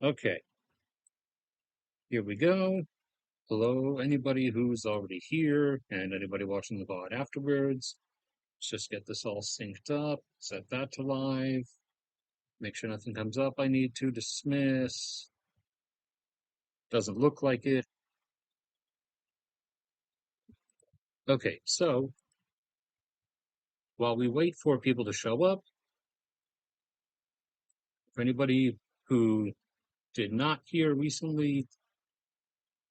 Okay, here we go. Hello, anybody who's already here and anybody watching the VOD afterwards. Let's just get this all synced up, set that to live, make sure nothing comes up I need to dismiss. Doesn't look like it. Okay, so while we wait for people to show up, for anybody who did not hear recently,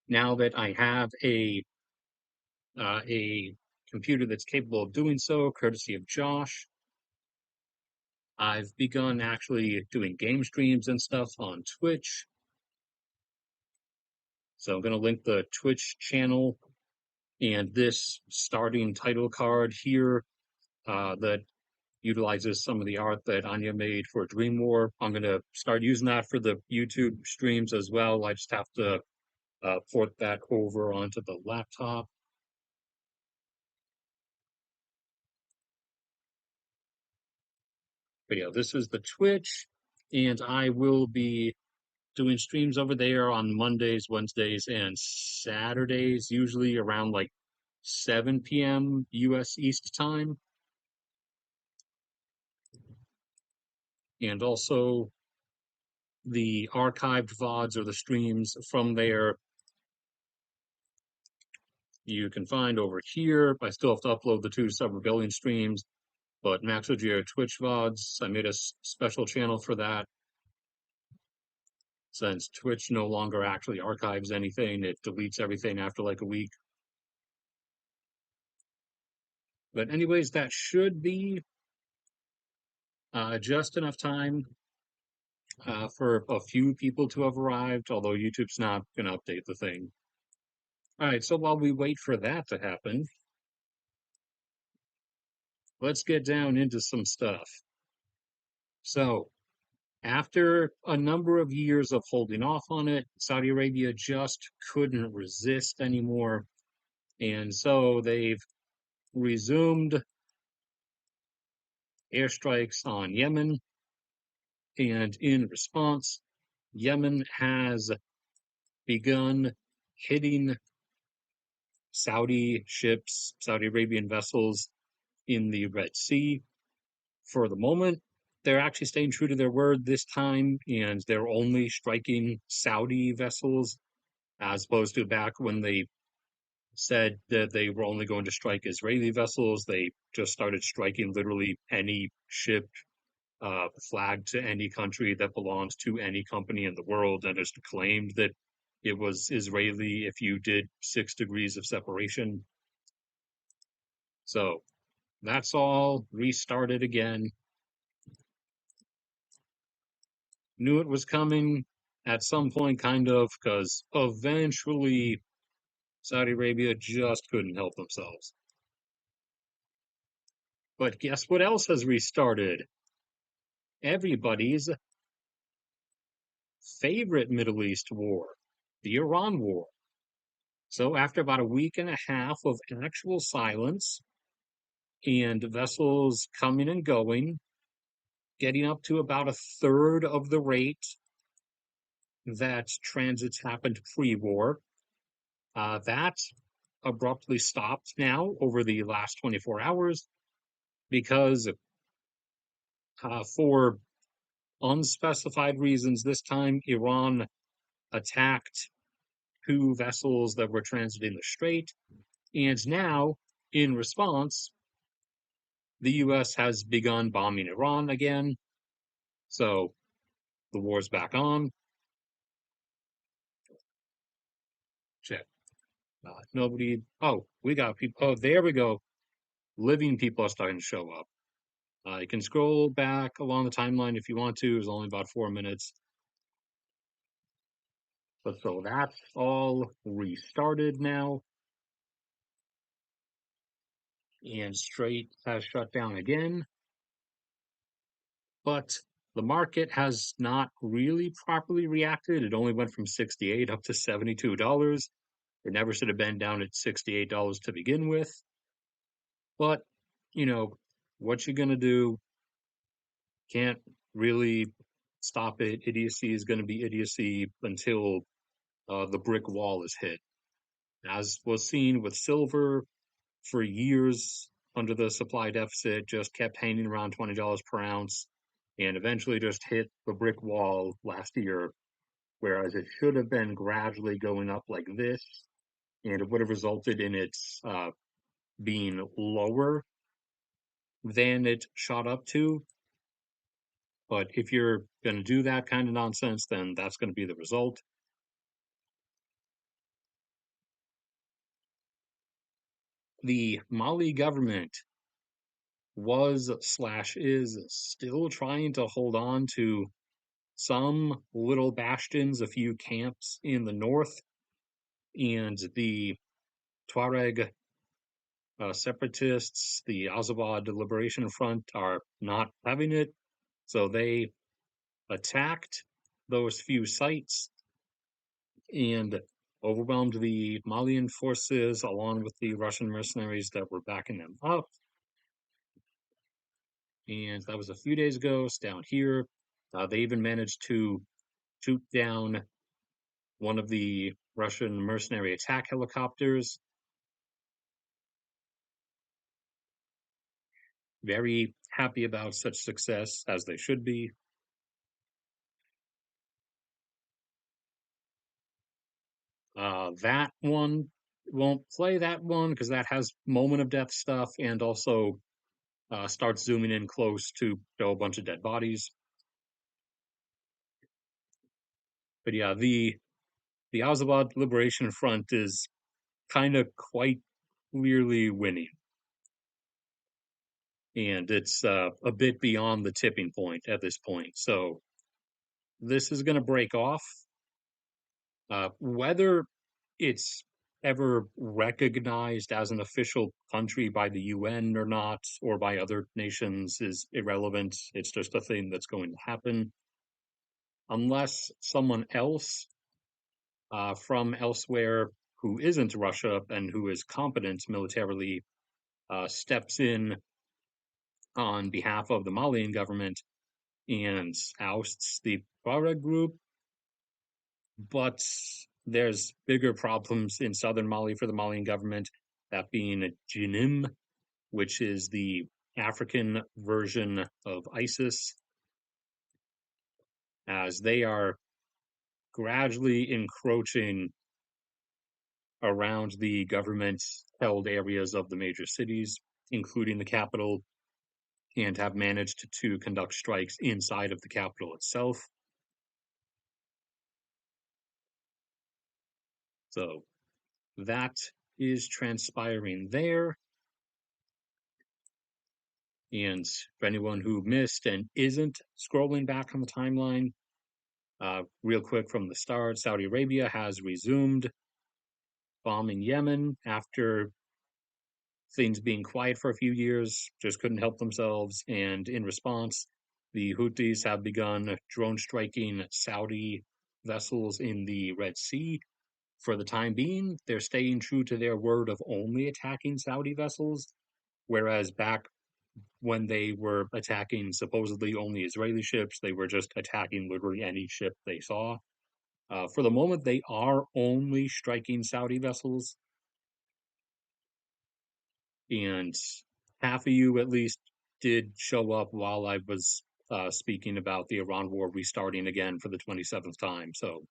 now that I have a computer that's capable of doing so, courtesy of Josh, I've begun actually doing game streams and stuff on Twitch. So I'm going to link the Twitch channel and this starting title card here that utilizes some of the art that Anya made for Dream War. I'm going to start using that for the YouTube streams as well. I just have to port that over onto the laptop. But yeah, this is the Twitch, and I will be doing streams over there on Mondays, Wednesdays, and Saturdays, usually around like 7 p.m. US East time. And also the archived VODs or the streams from there you can find over here. I still have to upload the two sub-rebellion streams, but Max Ogier Twitch VODs, I made a special channel for that. Since Twitch no longer actually archives anything, it deletes everything after like a week. But anyways, that should be just enough time for a few people to have arrived, although YouTube's not going to update the thing. All right, so while we wait for that to happen, let's get down into some stuff. So, after a number of years of holding off on it, Saudi Arabia just couldn't resist anymore. And so they've resumed airstrikes on Yemen. And in response, Yemen has begun hitting Saudi ships, Saudi Arabian vessels in the Red Sea. For the moment, they're actually staying true to their word this time, and they're only striking Saudi vessels, as opposed to back when they said that they were only going to strike Israeli vessels. They just started striking literally any ship flagged to any country that belongs to any company in the world and just claimed that it was Israeli if you did 6 degrees of separation. So that's all restarted again. Knew it was coming at some point, kind of, because eventually Saudi Arabia just couldn't help themselves. But guess what else has restarted? Everybody's favorite Middle East war, the Iran war. So after about a week and a half of actual silence and vessels coming and going, getting up to about a third of the rate that transits happened pre-war, that abruptly stopped now over the last 24 hours because for unspecified reasons this time, Iran attacked two vessels that were transiting the strait. And now, in response, the US has begun bombing Iran again. So the war's back on. Check. Nobody. Oh, we got people. Oh, there we go. Living people are starting to show up. You can scroll back along the timeline if you want to. It's only about 4 minutes. But so that's all restarted now. And Strait has shut down again. But the market has not really properly reacted. It only went from 68 up to $72. It never should have been down at $68 to begin with. But, you know, what you gonna do? Can't really stop it. Idiocy is going to be idiocy until the brick wall is hit. As was seen with silver for years under the supply deficit, just kept hanging around $20 per ounce and eventually just hit the brick wall last year, whereas it should have been gradually going up like this, and it would have resulted in its being lower than it shot up to. But if you're going to do that kind of nonsense, then that's going to be the result. The Mali government was slash is still trying to hold on to some little bastions, a few camps in the north, and the Tuareg separatists, the Azawad Liberation Front, are not having it. So they attacked those few sites and overwhelmed the Malian forces along with the Russian mercenaries that were backing them up. And that was a few days ago. It's down here. They even managed to shoot down one of the Russian mercenary attack helicopters. Very happy about such success, as they should be. That one won't play that one because that has moment of death stuff and also starts zooming in close to show a bunch of dead bodies. But yeah, the Azawad Liberation Front is kind of quite clearly winning, and it's a bit beyond the tipping point at this point. So this is going to break off. Whether it's ever recognized as an official country by the UN or not, or by other nations, is irrelevant. It's just a thing that's going to happen unless someone else from elsewhere who isn't Russia and who is competent militarily steps in on behalf of the Malian government and ousts the Tuareg group. But there's bigger problems in southern Mali for the Malian government, that being Jinim, which is the African version of ISIS, as they are gradually encroaching around the government held areas of the major cities, including the capital, and have managed to conduct strikes inside of the capital itself. So that is transpiring there. And for anyone who missed and isn't scrolling back on the timeline, real quick from the start, Saudi Arabia has resumed bombing Yemen after things being quiet for a few years, just couldn't help themselves. And in response, the Houthis have begun drone striking Saudi vessels in the Red Sea. For the time being, they're staying true to their word of only attacking Saudi vessels, whereas back when they were attacking supposedly only Israeli ships, they were just attacking literally any ship they saw. For the moment, they are only striking Saudi vessels, and half of you at least did show up while I was speaking about the Iran war restarting again for the 27th time. So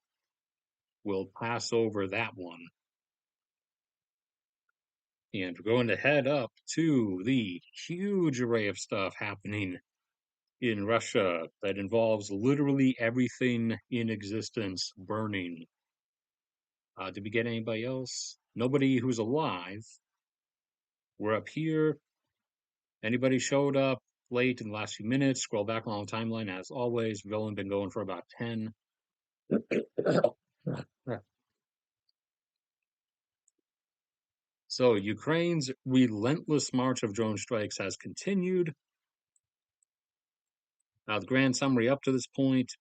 we'll pass over that one. And we're going to head up to the huge array of stuff happening in Russia that involves literally everything in existence burning. Did we get anybody else? Nobody who's alive. We're up here. Anybody showed up late in the last few minutes? Scroll back along the timeline as always. We've only been going for about 10. So Ukraine's relentless march of drone strikes has continued. The grand summary up to this point,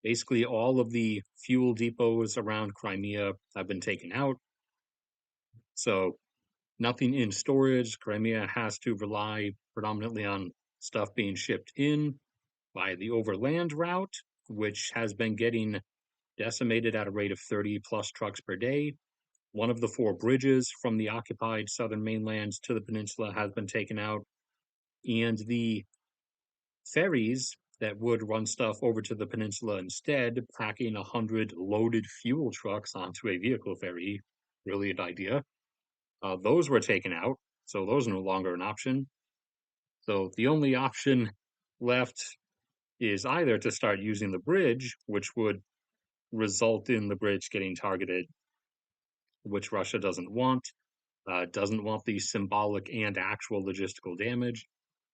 basically all of the fuel depots around Crimea have been taken out. So nothing in storage. Crimea has to rely predominantly on stuff being shipped in by the overland route. which has been getting decimated at a rate of 30 plus trucks per day. One of the four bridges from the occupied southern mainland to the peninsula has been taken out, and the ferries that would run stuff over to the peninsula instead, packing 100 loaded fuel trucks onto a vehicle ferry, brilliant idea. Those were taken out, so those are no longer an option. So the only option left is either to start using the bridge, which would result in the bridge getting targeted, which Russia doesn't want the symbolic and actual logistical damage.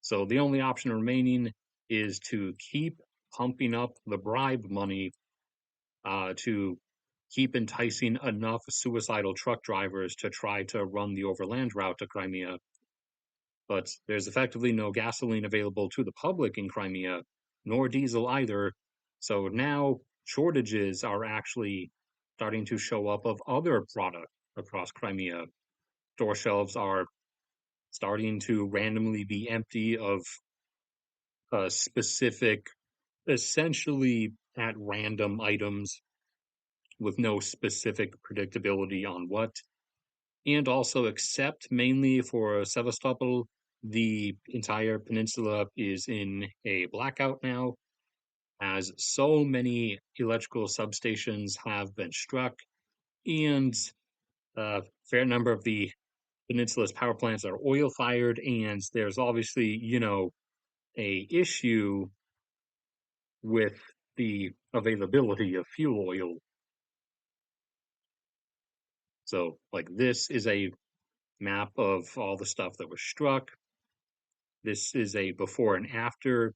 So the only option remaining is to keep pumping up the bribe money to keep enticing enough suicidal truck drivers to try to run the overland route to Crimea. But there's effectively no gasoline available to the public in Crimea, nor diesel either. So now shortages are actually starting to show up of other products across Crimea. Store shelves are starting to randomly be empty of specific, essentially at random items with no specific predictability on what. And also, except mainly for Sevastopol, the entire peninsula is in a blackout now, as so many electrical substations have been struck, and a fair number of the peninsula's power plants are oil fired, and there's obviously, a issue with the availability of fuel oil. So, like, this is a map of all the stuff that was struck. This is a before and after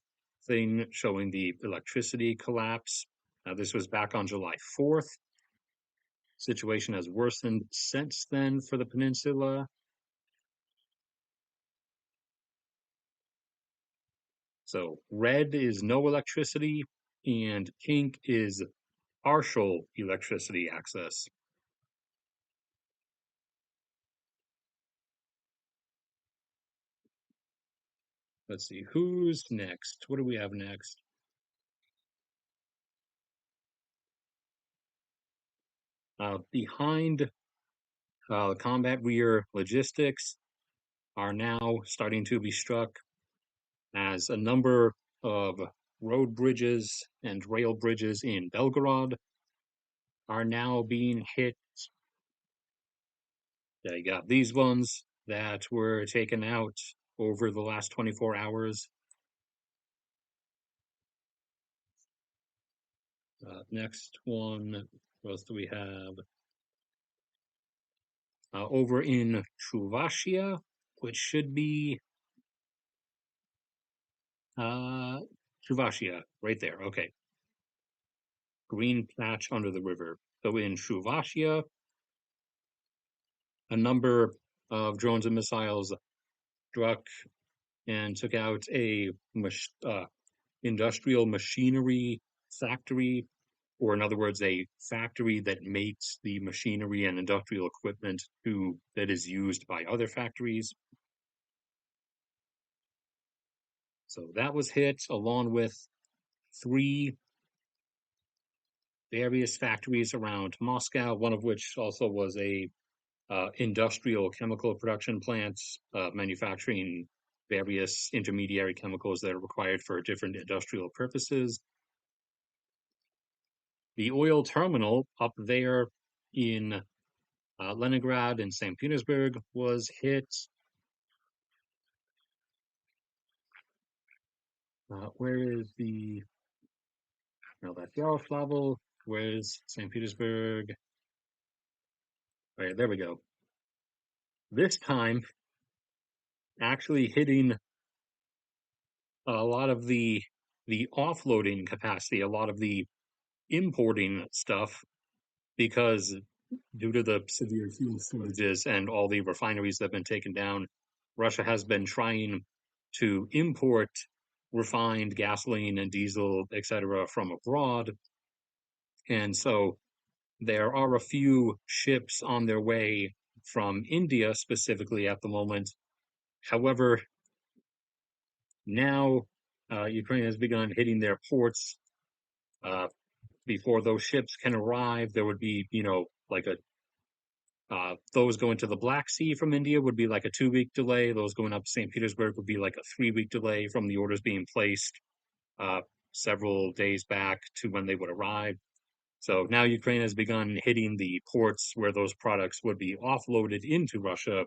thing showing the electricity collapse. This was back on July 4th. Situation has worsened since then for the peninsula. So red is no electricity, and pink is partial electricity access. Let's see, who's next? What do we have next? Behind combat rear logistics are now starting to be struck as a number of road bridges and rail bridges in Belgorod are now being hit. Yeah, you got these ones that were taken out over the last 24 hours. Next one, what else do we have? Over in Chuvashia, which should be uh, Chuvashia, right there. Okay. Green patch under the river. So in Chuvashia, a number of drones and missiles struck and took out a industrial machinery factory, or in other words, a factory that makes the machinery and industrial equipment that is used by other factories. So that was hit along with three various factories around Moscow, one of which also was a industrial chemical production plants manufacturing various intermediary chemicals that are required for different industrial purposes. The oil terminal up there in Leningrad and St. Petersburg was hit. Where is the, no, that's Yaroslavl. Where's St. Petersburg? All right, there we go. This time, actually hitting a lot of the offloading capacity, a lot of the importing stuff, because due to the severe fuel shortages and all the refineries that have been taken down, Russia has been trying to import refined gasoline and diesel, etc., from abroad. And so there are a few ships on their way from India specifically at the moment. However, now Ukraine has begun hitting their ports Uh, Before those ships can arrive, there would be, like a those going to the Black Sea from India would be like a 2 week delay. Those going up to St. Petersburg would be like a 3 week delay from the orders being placed uh, several days back to when they would arrive. So now Ukraine has begun hitting the ports where those products would be offloaded into Russia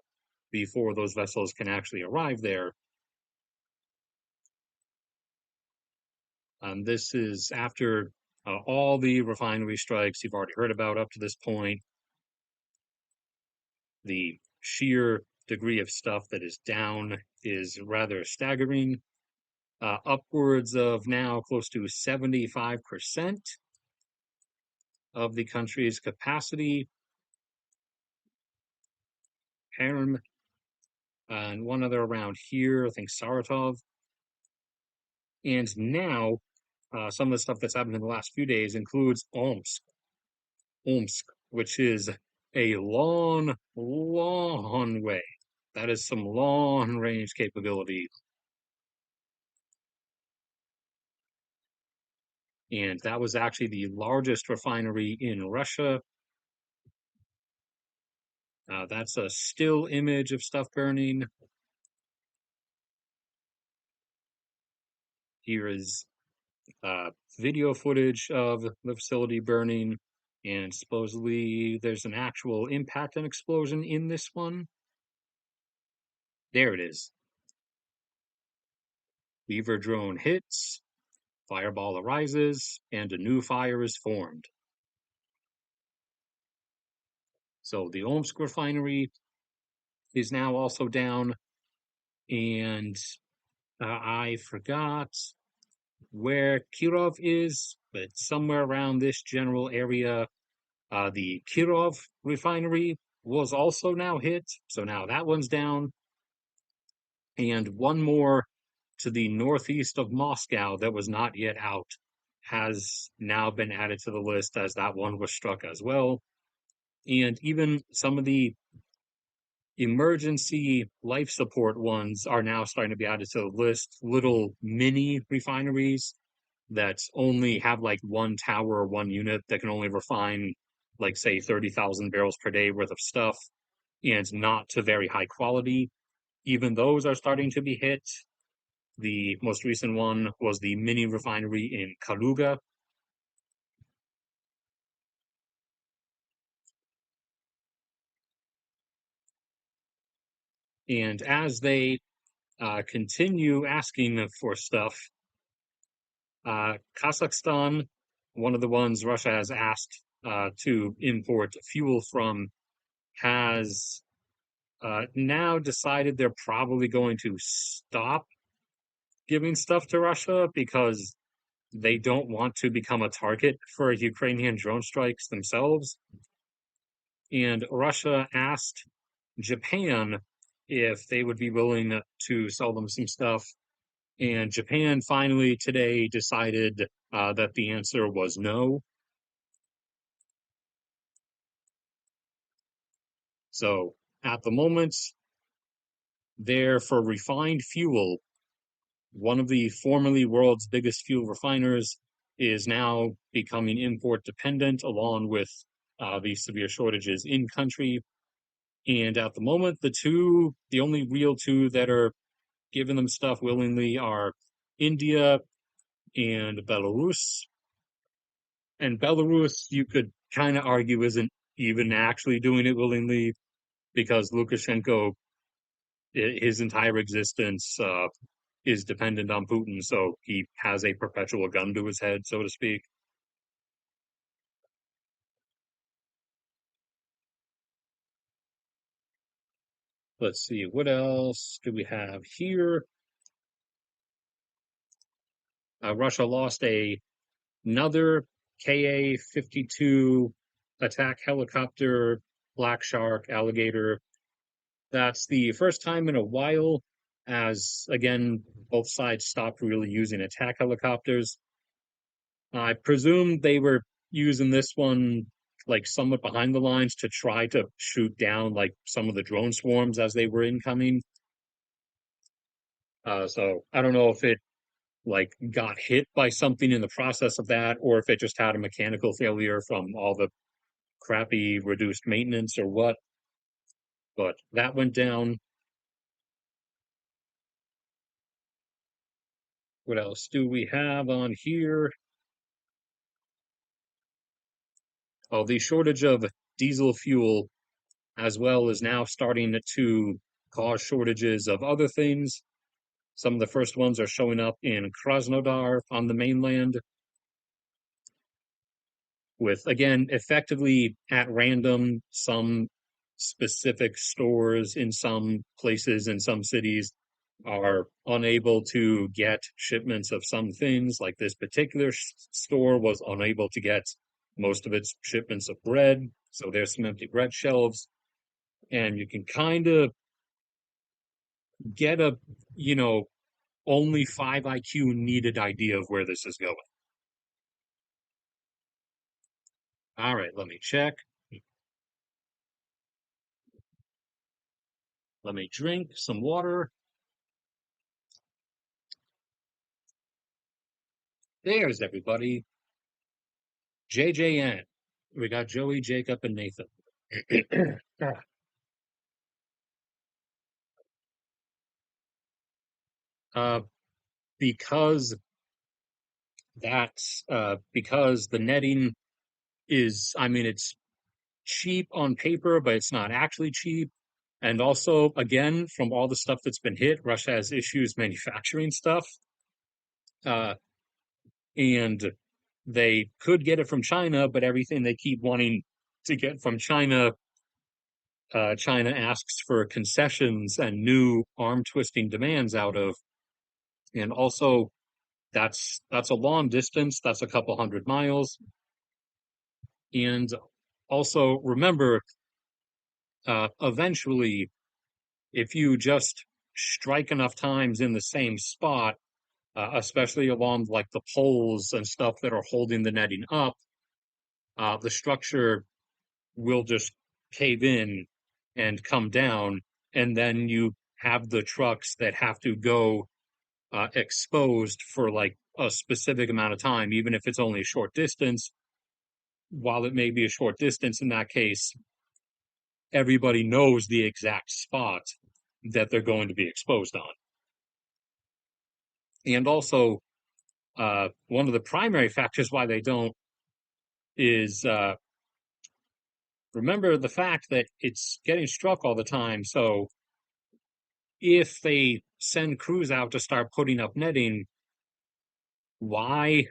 before those vessels can actually arrive there. This is after all the refinery strikes you've already heard about up to this point. The sheer degree of stuff that is down is rather staggering. Upwards of now close to 75% of the country's capacity. Perm and one other around here, I think Saratov. And now, some of the stuff that's happened in the last few days includes Omsk, which is a long, long way. That is some long range capability. And that was actually the largest refinery in Russia. That's a still image of stuff burning. Here is uh, video footage of the facility burning, and supposedly there's an actual impact and explosion in this one. There it is. Beaver drone hits, fireball arises, and a new fire is formed. So the Omsk refinery is now also down, and I forgot where Kirov is, but somewhere around this general area. The Kirov refinery was also now hit, so now that one's down. And one more to the northeast of Moscow that was not yet out has now been added to the list as that one was struck as well. And even some of the emergency life support ones are now starting to be added to the list. Little mini refineries that only have like one tower or one unit that can only refine, like, say, 30,000 barrels per day worth of stuff and not to very high quality. Even those are starting to be hit. The most recent one was the mini refinery in Kaluga. And as they continue asking for stuff, Kazakhstan, one of the ones Russia has asked to import fuel from, has now decided they're probably going to stop giving stuff to Russia because they don't want to become a target for Ukrainian drone strikes themselves. And Russia asked Japan if they would be willing to sell them some stuff. And Japan finally today decided that the answer was no. So at the moment, there for refined fuel, one of the formerly world's biggest fuel refiners is now becoming import dependent, along with the severe shortages in country. And at the moment, the only real two that are giving them stuff willingly are India and Belarus. And Belarus, you could kind of argue, isn't even actually doing it willingly because Lukashenko, his entire existence is dependent on Putin, so he has a perpetual gun to his head, so to speak. Let's see, what else do we have here? Russia lost another Ka-52 attack helicopter, Black Shark, Alligator. That's the first time in a while, as again, both sides stopped really using attack helicopters. I presume they were using this one like somewhat behind the lines to try to shoot down like some of the drone swarms as they were incoming. So I don't know if it like got hit by something in the process of that, or if it just had a mechanical failure from all the crappy reduced maintenance or what. But that went down. What else do we have on here? Oh, the shortage of diesel fuel, as well as now starting to cause shortages of other things. Some of the first ones are showing up in Krasnodar on the mainland, with, again, effectively at random, some specific stores in some places in some cities are unable to get shipments of some things. Like this particular store was unable to get most of its shipments of bread. So there's some empty bread shelves. And you can kind of get a, you know, only 5 IQ needed idea of where this is going. All right, let me check. Let me drink some water. There's everybody. JJN. We got Joey, Jacob, and Nathan. uh, because because the netting is, I mean, it's cheap on paper, but it's not actually cheap. And also, again, from all the stuff that's been hit, Russia has issues manufacturing stuff. Uh, and they could get it from China, but everything they keep wanting to get from China, China asks for concessions and new arm twisting demands out of. And also, that's a long distance. That's a couple hundred miles. And also, remember, eventually, if you just strike enough times in the same spot, especially along like the poles and stuff that are holding the netting up, the structure will just cave in and come down, and then you have the trucks that have to go exposed for like a specific amount of time, even if it's only a short distance. While it may be a short distance in that case, everybody knows the exact spot that they're going to be exposed on. And also, one of the primary factors why they don't is remember the fact that it's getting struck all the time. So if they send crews out to start putting up netting, why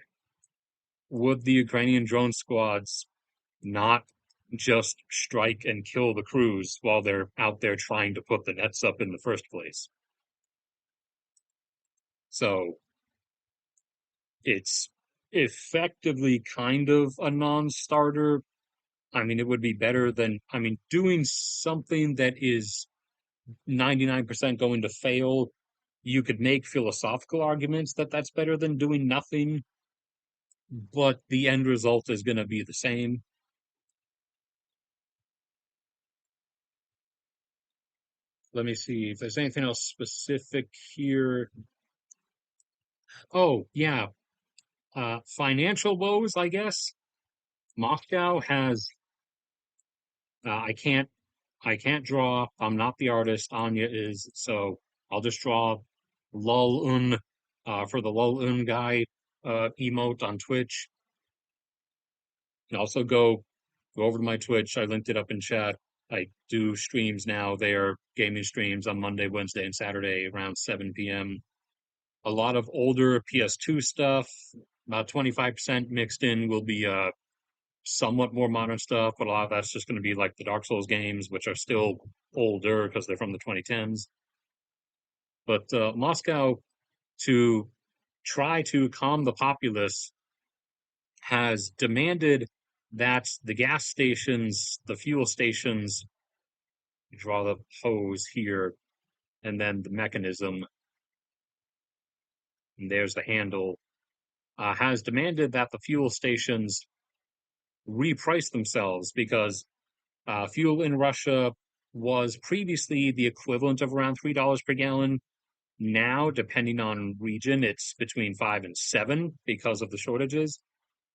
would the Ukrainian drone squads not just strike and kill the crews while they're out there trying to put the nets up in the first place? So it's effectively kind of a non-starter. I mean, it would be better than, I mean, doing something that is 99% going to fail. You could make philosophical arguments that that's better than doing nothing, but the end result is going to be the same. Let me see if there's anything else specific here. Oh, yeah. Financial woes, I guess. Moscow has, I can't draw. I'm not the artist. Anya is, so I'll just draw lol for the lol guy emote on Twitch. And also go over to my Twitch. I linked it up in chat. I do streams now. They are gaming streams on Monday, Wednesday, and Saturday around 7 p.m. A lot of older PS2 stuff. About 25% mixed in will be somewhat more modern stuff, but a lot of that's just going to be like the Dark Souls games, which are still older because they're from the 2010s. But Moscow, to try to calm the populace, has demanded that the gas stations, the fuel stations, draw the hose here, and then the mechanism, and there's the handle, has demanded that the fuel stations reprice themselves because fuel in Russia was previously the equivalent of around $3 per gallon. Now, depending on region, it's between 5 and 7 because of the shortages.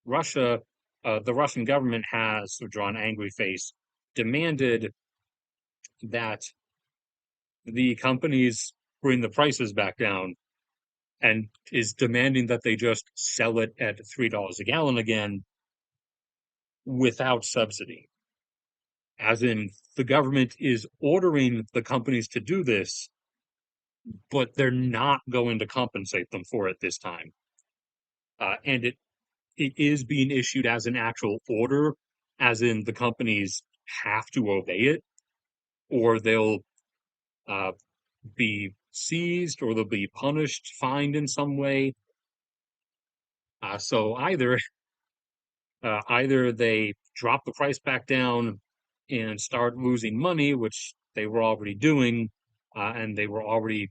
Russia, the Russian government has, to draw an angry face, demanded that the companies bring the prices back down and is demanding that they just sell it at $3 a gallon again without subsidy. As in, the government is ordering the companies to do this, but they're not going to compensate them for it this time. And it is being issued as an actual order, as in the companies have to obey it, or they'll uh, be seized, or they'll be punished, fined in some way. So either they drop the price back down and start losing money, which they were already doing, and they were already,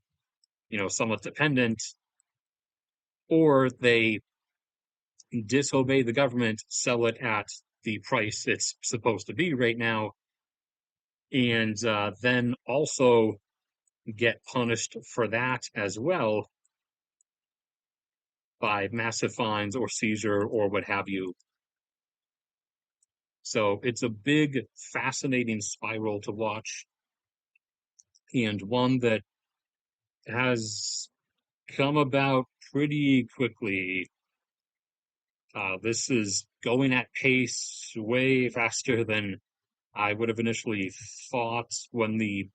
somewhat dependent, or they disobey the government, sell it at the price it's supposed to be right now, and then also get punished for that as well by massive fines or seizure or what have you. So it's a big, fascinating spiral to watch, and one that has come about pretty quickly. This is going at pace way faster than I would have initially thought when the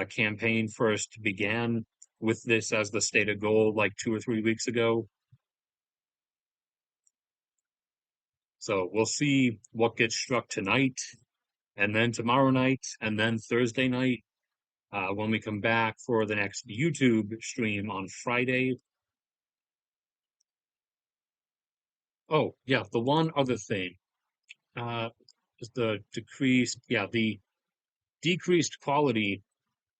campaign first began with this as the stated goal like 2 or 3 weeks ago. So we'll see what gets struck tonight, and then tomorrow night, and then Thursday night when we come back for the next YouTube stream on Friday. Oh, yeah, the one other thing uh, is the decreased quality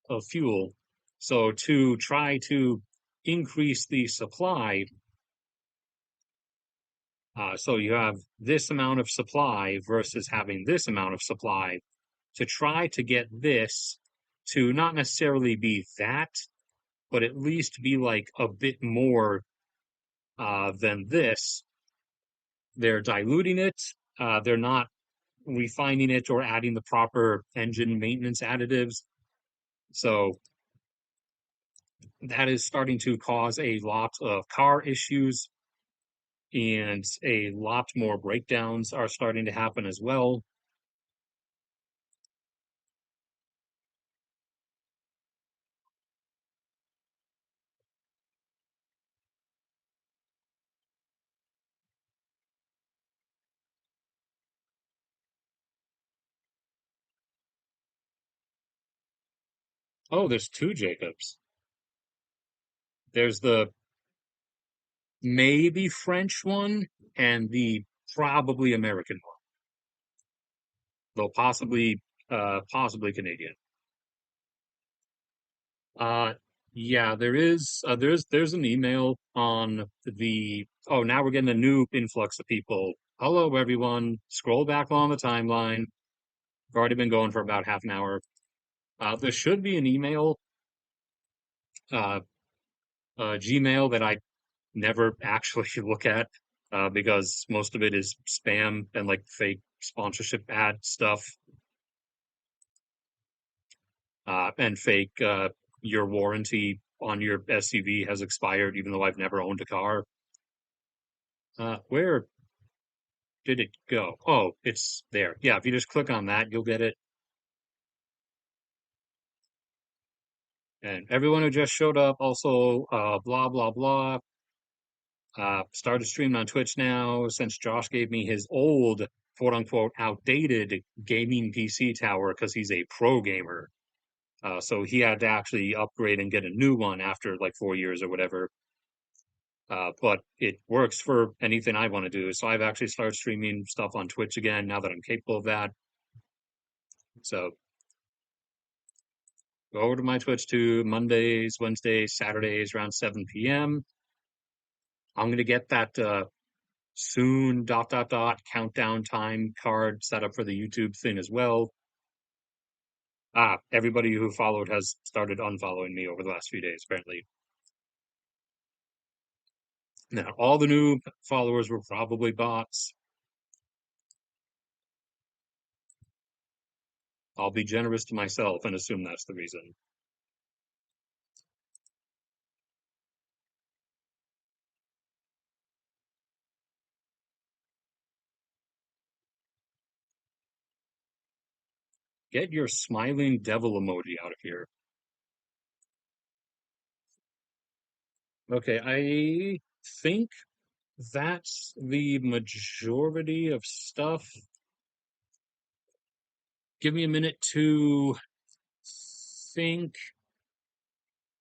of fuel. So to try to increase the supply, so you have this amount of supply versus having this amount of supply, to try to get this to not necessarily be that, but at least be like a bit more than this. They're diluting it. They're not refining it or adding the proper engine maintenance additives. So that is starting to cause a lot of car issues, and a lot more breakdowns are starting to happen as well. Oh, there's two Jacobs. There's the maybe French one and the probably American one, though possibly Canadian. Uh, yeah, there's an email on the, oh, now we're getting a new influx of people. Hello, everyone. Scroll back along the timeline. We've already been going for about half an hour. There should be an email, uh, Gmail that I never actually look at, because most of it is spam and like fake sponsorship ad stuff, and fake, your warranty on your SUV has expired, even though I've never owned a car. Where did it go? Oh, it's there. Yeah, if you just click on that, you'll get it. And everyone who just showed up, also, blah, blah, blah. Started streaming on Twitch now since Josh gave me his old, quote unquote, outdated gaming PC tower because he's a pro gamer. So he had to actually upgrade and get a new one after like 4 years or whatever. But it works for anything I want to do. So I've actually started streaming stuff on Twitch again now that I'm capable of that. So go over to my Twitch too, Mondays, Wednesdays, Saturdays around 7 p.m. I'm gonna get that soon countdown time card set up for the YouTube thing as well. Everybody who followed has started unfollowing me over the last few days, apparently. Now, all the new followers were probably bots. I'll be generous to myself and assume that's the reason. Get your smiling devil emoji out of here. Okay, I think that's the majority of stuff. Give me a minute to think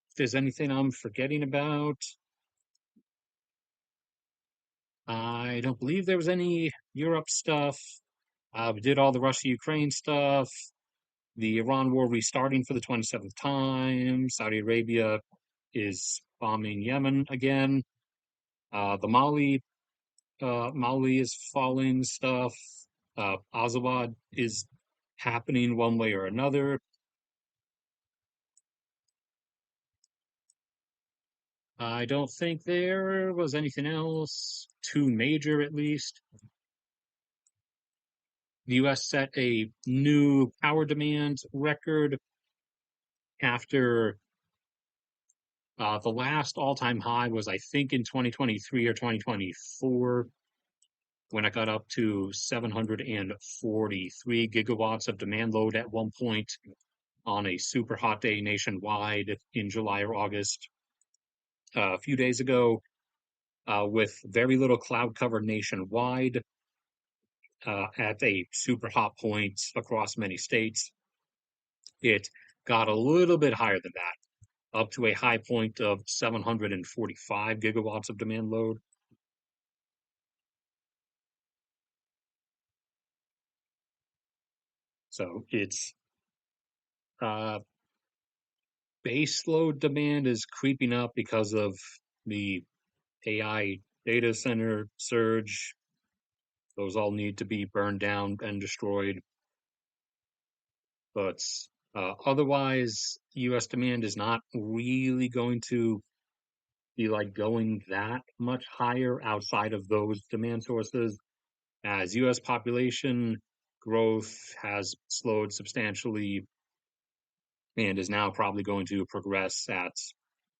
if there's anything I'm forgetting about. I don't believe there was any Europe stuff. We did all the Russia-Ukraine stuff. The Iran war restarting for the 27th time. Saudi Arabia is bombing Yemen again. The Mali is falling stuff. Azawad is happening one way or another. I don't think there was anything else too major, at least. The US set a new power demand record after the last all-time high was, I think, in 2023 or 2024, when it got up to 743 gigawatts of demand load at one point on a super hot day nationwide in July or August. A few days ago, with very little cloud cover nationwide, at a super hot point across many states, it got a little bit higher than that, up to a high point of 745 gigawatts of demand load. So it's uh, base load demand is creeping up because of the AI data center surge. Those all need to be burned down and destroyed. But otherwise, US demand is not really going to be like going that much higher outside of those demand sources, as US population growth has slowed substantially and is now probably going to progress at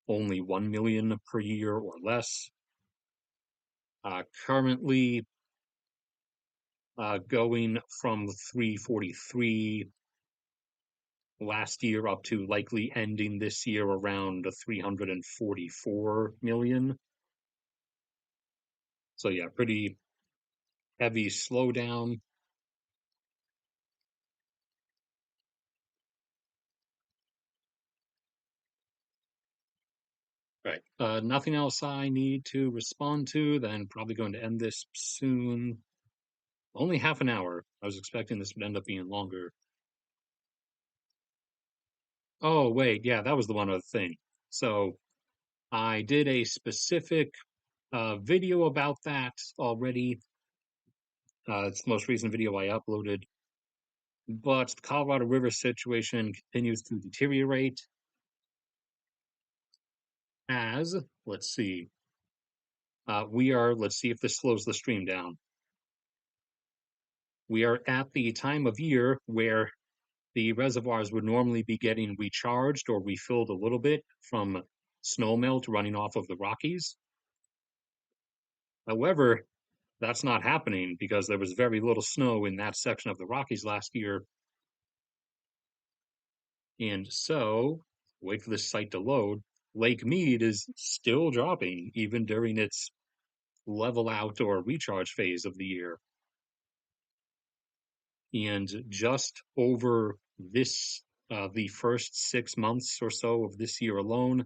only 1 million per year or less. Currently, going from 343 last year up to likely ending this year around 344 million. So yeah, pretty heavy slowdown. Right. Nothing else I need to respond to, then probably going to end this soon. Only half an hour. I was expecting this would end up being longer. Oh, wait, yeah, that was the one other thing. So I did a specific video about that already. It's the most recent video I uploaded. But the Colorado River situation continues to deteriorate as, let's see, let's see if this slows the stream down. We are at the time of year where the reservoirs would normally be getting recharged or refilled a little bit from snowmelt running off of the Rockies. However, that's not happening because there was very little snow in that section of the Rockies last year. And so, wait for this site to load. Lake Mead is still dropping even during its level out or recharge phase of the year. And just over the first 6 months or so of this year alone,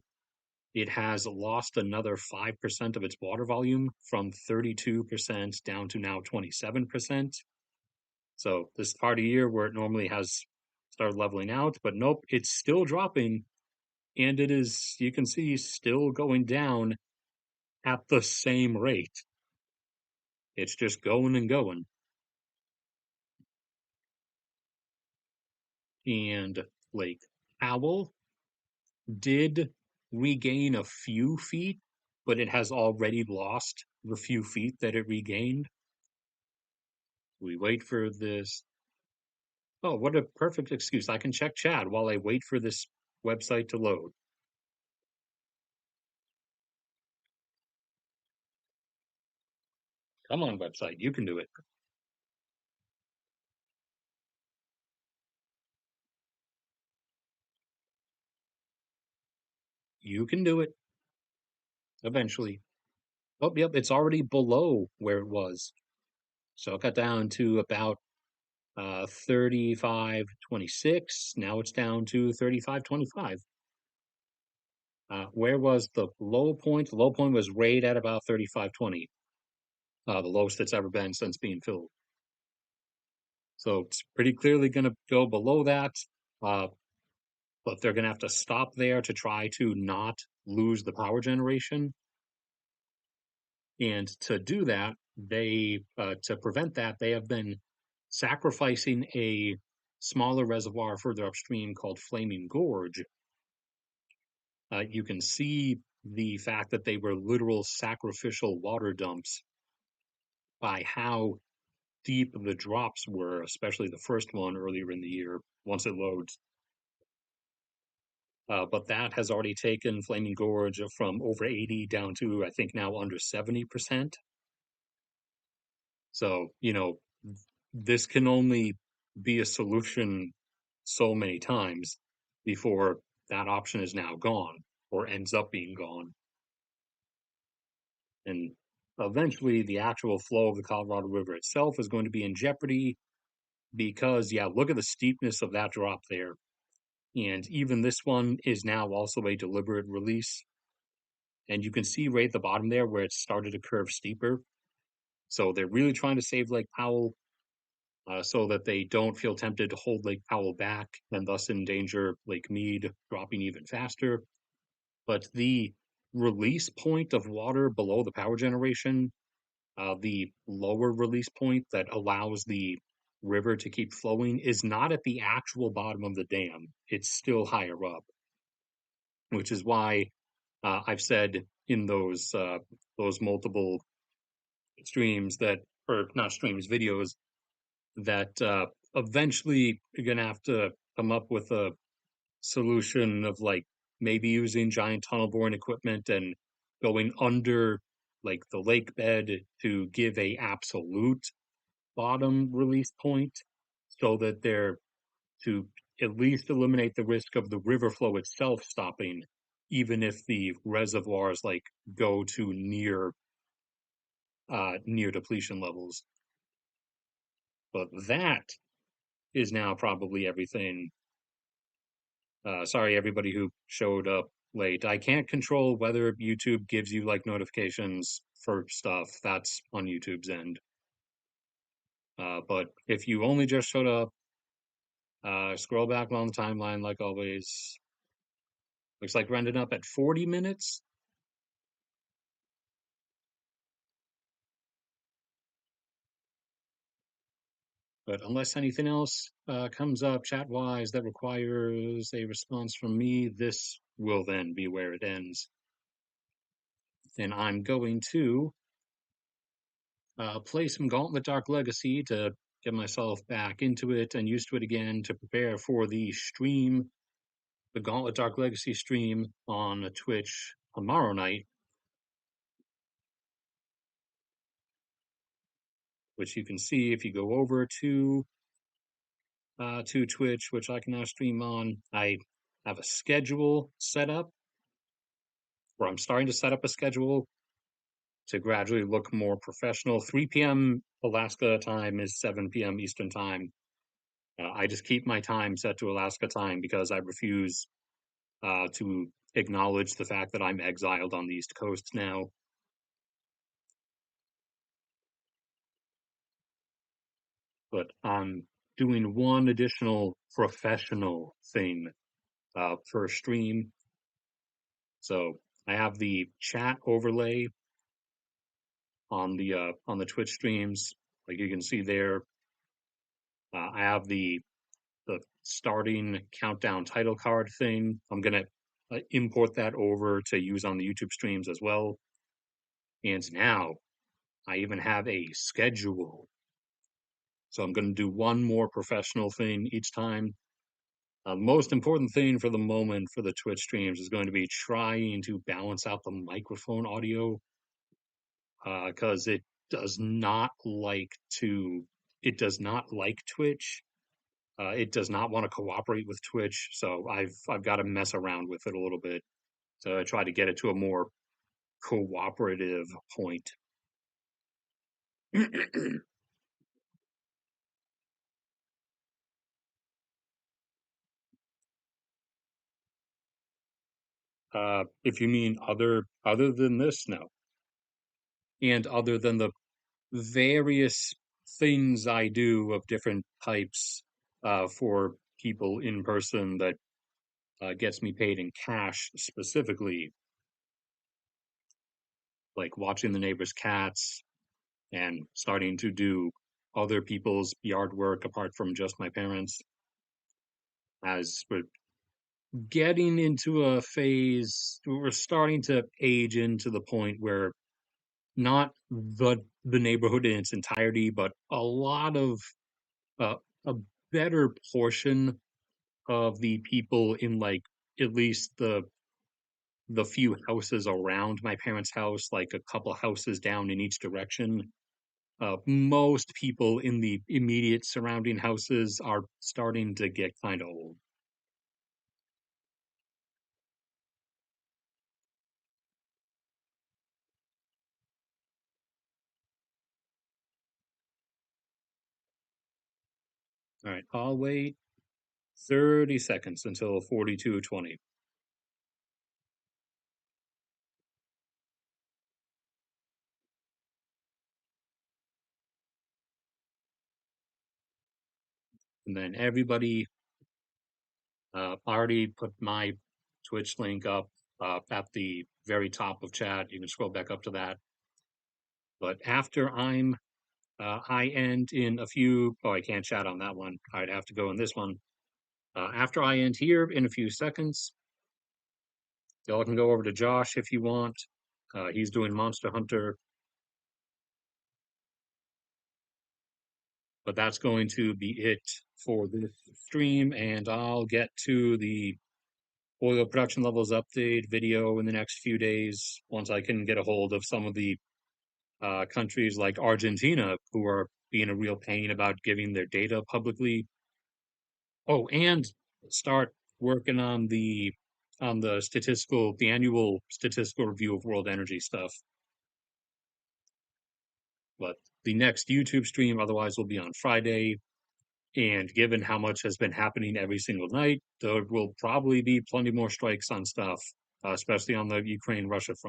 it has lost another 5% of its water volume from 32% down to now 27%. So this part of the year where it normally has started leveling out, but nope, it's still dropping. And it is, you can see, still going down at the same rate. It's just going and going. And Lake Powell did regain a few feet but it has already lost the few feet that it regained. We wait for this. Oh, what a perfect excuse. I can check chat while I wait for this website to load. Come on, website. You can do it. You can do it eventually. Oh, yep. It's already below where it was. So it got down to about 35.26. Now it's down to 35.25. Where was the low point? The low point was right at about 35.20, the lowest it's ever been since being filled. So it's pretty clearly going to go below that, uh, but they're going to have to stop there to try to not lose the power generation. And to do that, to prevent that, they have been sacrificing a smaller reservoir further upstream called Flaming Gorge. You can see the fact that they were literal sacrificial water dumps by how deep the drops were, especially the first one earlier in the year, once it loads. But that has already taken Flaming Gorge from over 80 down to, I think, now under 70%. So, this can only be a solution so many times before that option is now gone or ends up being gone. And eventually, the actual flow of the Colorado River itself is going to be in jeopardy because, yeah, look at the steepness of that drop there. And even this one is now also a deliberate release. And you can see right at the bottom there where it started to curve steeper. So they're really trying to save Lake Powell so that they don't feel tempted to hold Lake Powell back and thus endanger Lake Mead dropping even faster. But the release point of water below the power generation, the lower release point that allows the river to keep flowing, is not at the actual bottom of the dam. It's still higher up, which is why I've said in those multiple streams that, or not streams, videos, that eventually you're gonna have to come up with a solution of like maybe using giant tunnel boring equipment and going under like the lake bed to give a absolute bottom release point so that they're to at least eliminate the risk of the river flow itself stopping, even if the reservoirs like go to near depletion levels. But that is now probably everything. Sorry, everybody who showed up late. I can't control whether YouTube gives you like notifications for stuff. That's on YouTube's end. But if you only just showed up, scroll back along the timeline like always. Looks like we're ending up at 40 minutes. But unless anything else comes up chat-wise that requires a response from me, this will then be where it ends. And I'm going to play some Gauntlet Dark Legacy to get myself back into it and used to it again to prepare for the stream, the Gauntlet Dark Legacy stream on Twitch tomorrow night, which you can see if you go over to Twitch, which I can now stream on. I have a schedule set up, or I'm starting to set up a schedule to gradually look more professional. 3 p.m. Alaska time is 7 p.m. Eastern time. I just keep my time set to Alaska time because I refuse to acknowledge the fact that I'm exiled on the East Coast now. But I'm doing one additional professional thing per stream. So I have the chat overlay on the Twitch streams, like you can see there. I have the starting countdown title card thing. I'm gonna import that over to use on the YouTube streams as well. And now I even have a schedule. So I'm going to do one more professional thing each time. Most important thing for the moment for the Twitch streams is going to be trying to balance out the microphone audio because does not like to, it does not like Twitch. It does not want to cooperate with Twitch, so I've got to mess around with it a little bit to try to get it to a more cooperative point. If you mean other than this, no, and other than the various things I do of different types for people in person that gets me paid in cash specifically, like watching the neighbor's cats and starting to do other people's yard work apart from just my parents. As we're getting into a phase, we're starting to age into the point where not the neighborhood in its entirety, but a lot of uh, a better portion of the people in like at least the few houses around my parents' house, like a couple houses down in each direction. Most people in the immediate surrounding houses are starting to get kind of old. All right, I'll wait 30 seconds until 42:20. And then everybody already put my Twitch link up at the very top of chat. You can scroll back up to that. But after I end in a few, oh, I can't chat on that one. I'd have to go in this one. After I end here in a few seconds, y'all can go over to Josh if you want. He's doing Monster Hunter, but that's going to be it for this stream. And I'll get to the oil production levels update video in the next few days once I can get a hold of some of the countries like Argentina who are being a real pain about giving their data publicly. Oh, and start working on the annual statistical review of world energy stuff. But the next YouTube stream otherwise will be on Friday. And given how much has been happening every single night, there will probably be plenty more strikes on stuff, especially on the Ukraine Russia front.